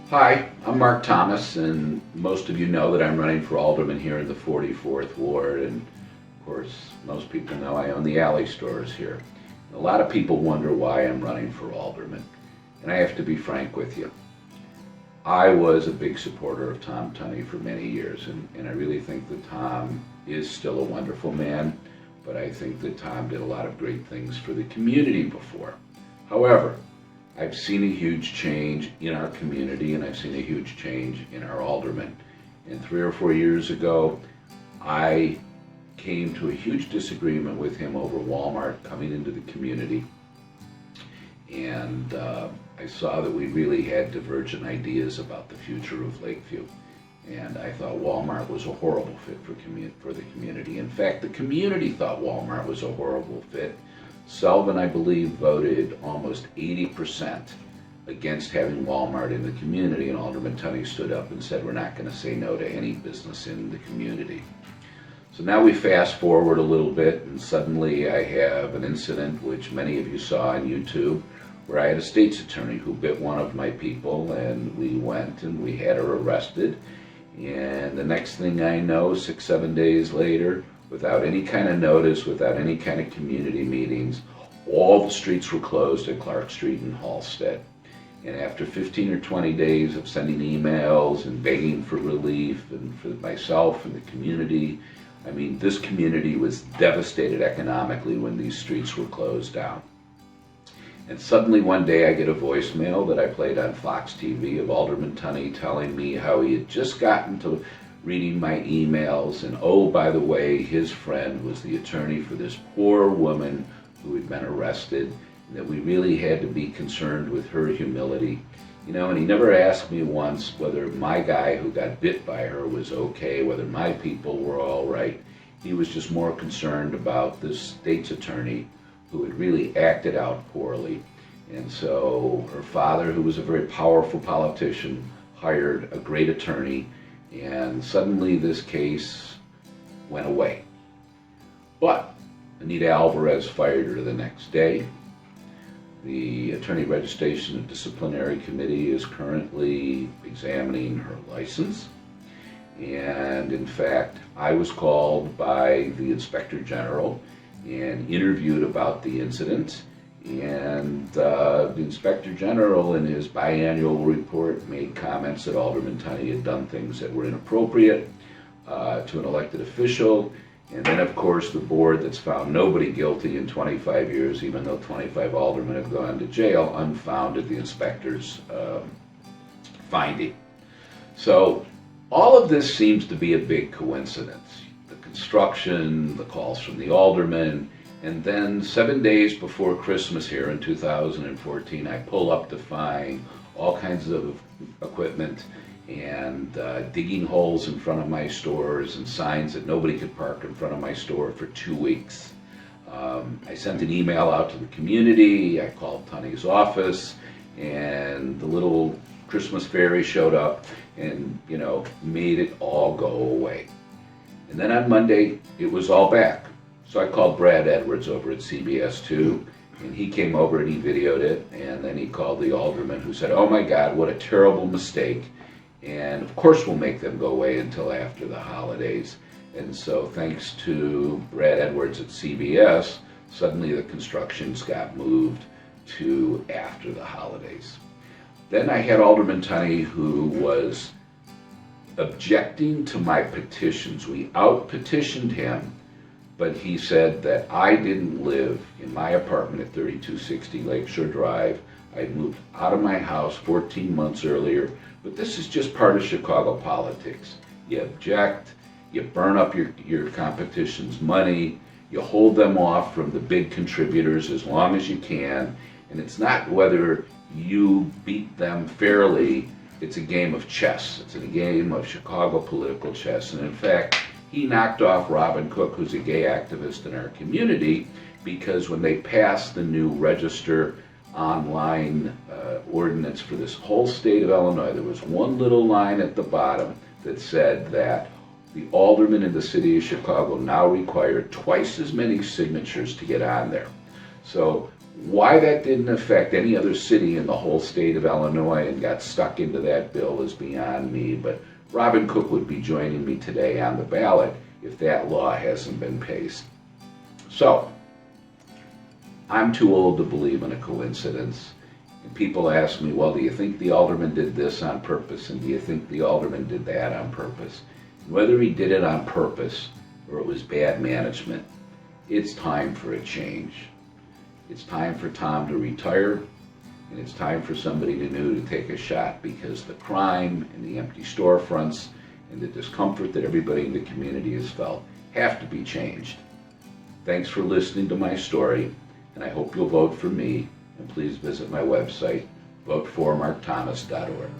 Hi, I'm Mark Thomas, and most of you know that I'm running for alderman here in the 44th Ward, and of course, most people know I own the alley stores here. A lot of people wonder why I'm running for alderman, and I have to be frank with you. I was a big supporter of Tom Tunney for many years, and I really think that Tom is still a wonderful man, but I think that Tom did a lot of great things for the community before. However, I've seen a huge change in our community, and I've seen a huge change in our aldermen. And 3 or 4 years ago, I came to a huge disagreement with him over Walmart coming into the community. And I saw that we really had divergent ideas about the future of Lakeview. And I thought Walmart was a horrible fit for the community. In fact, the community thought Walmart was a horrible fit. Sullivan, I believe, voted almost 80% against having Walmart in the community, and Alderman Tunney stood up and said, we're not going to say no to any business in the community. So now we fast forward a little bit, and suddenly I have an incident which many of you saw on YouTube, where I had a state's attorney who bit one of my people, and we went and we had her arrested. And the next thing I know, 6-7 days later, without any kind of notice, without any kind of community meetings, all the streets were closed at Clark Street and Halstead. And after 15 or 20 days of sending emails and begging for relief, and for myself and the community, I mean, this community was devastated economically when these streets were closed down. And suddenly one day I get a voicemail that I played on Fox TV of Alderman Tunney telling me how he had just gotten to reading my emails, and oh, by the way, his friend was the attorney for this poor woman who had been arrested, and that we really had to be concerned with her humility. You know, and he never asked me once whether my guy who got bit by her was okay, whether my people were all right. He was just more concerned about this state's attorney who had really acted out poorly. And so her father, who was a very powerful politician, hired a great attorney, and suddenly this case went away. But Anita Alvarez fired her the next day. The Attorney Registration and Disciplinary Committee is currently examining her license. And in fact, I was called by the Inspector General and interviewed about the incident. And the Inspector General, in his biannual report, made comments that Alderman Tunney had done things that were inappropriate to an elected official. And then, of course, the board that's found nobody guilty in 25 years, even though 25 aldermen have gone to jail, unfounded the inspector's finding. So all of this seems to be a big coincidence. The construction, the calls from the aldermen, and then 7 days before Christmas here in 2014, I pull up to find all kinds of equipment and digging holes in front of my stores and signs that nobody could park in front of my store for 2 weeks. I sent an email out to the community, I called Tunney's office, and the little Christmas fairy showed up and, you know, made it all go away. And then on Monday, it was all back. So I called Brad Edwards over at CBS 2, and he came over and he videoed it, and then he called the alderman, who said, oh my God, what a terrible mistake. And of course we'll make them go away until after the holidays. And so thanks to Brad Edwards at CBS, suddenly the constructions got moved to after the holidays. Then I had Alderman Tunney, who was objecting to my petitions. We out-petitioned him, but he said that I didn't live in my apartment at 3260 Lakeshore Drive. I moved out of my house 14 months earlier, but this is just part of Chicago politics. You object, you burn up your competition's money, you hold them off from the big contributors as long as you can, and it's not whether you beat them fairly, it's a game of chess. It's a game of Chicago political chess, and in fact, he knocked off Robin Cook, who's a gay activist in our community, because when they passed the new register online ordinance for this whole state of Illinois, there was one little line at the bottom that said that the aldermen in the city of Chicago now require twice as many signatures to get on there. So Why that didn't affect any other city in the whole state of Illinois and got stuck into that bill is beyond me, but Robin Cook would be joining me today on the ballot if that law hasn't been passed. So, I'm too old to believe in a coincidence. And people ask me, well, do you think the alderman did this on purpose? And do you think the alderman did that on purpose? And whether he did it on purpose or it was bad management, it's time for a change. It's time for Tom to retire, and it's time for somebody new to take a shot, because the crime and the empty storefronts and the discomfort that everybody in the community has felt have to be changed. Thanks for listening to my story, and I hope you'll vote for me, and please visit my website, voteformarkthomas.org.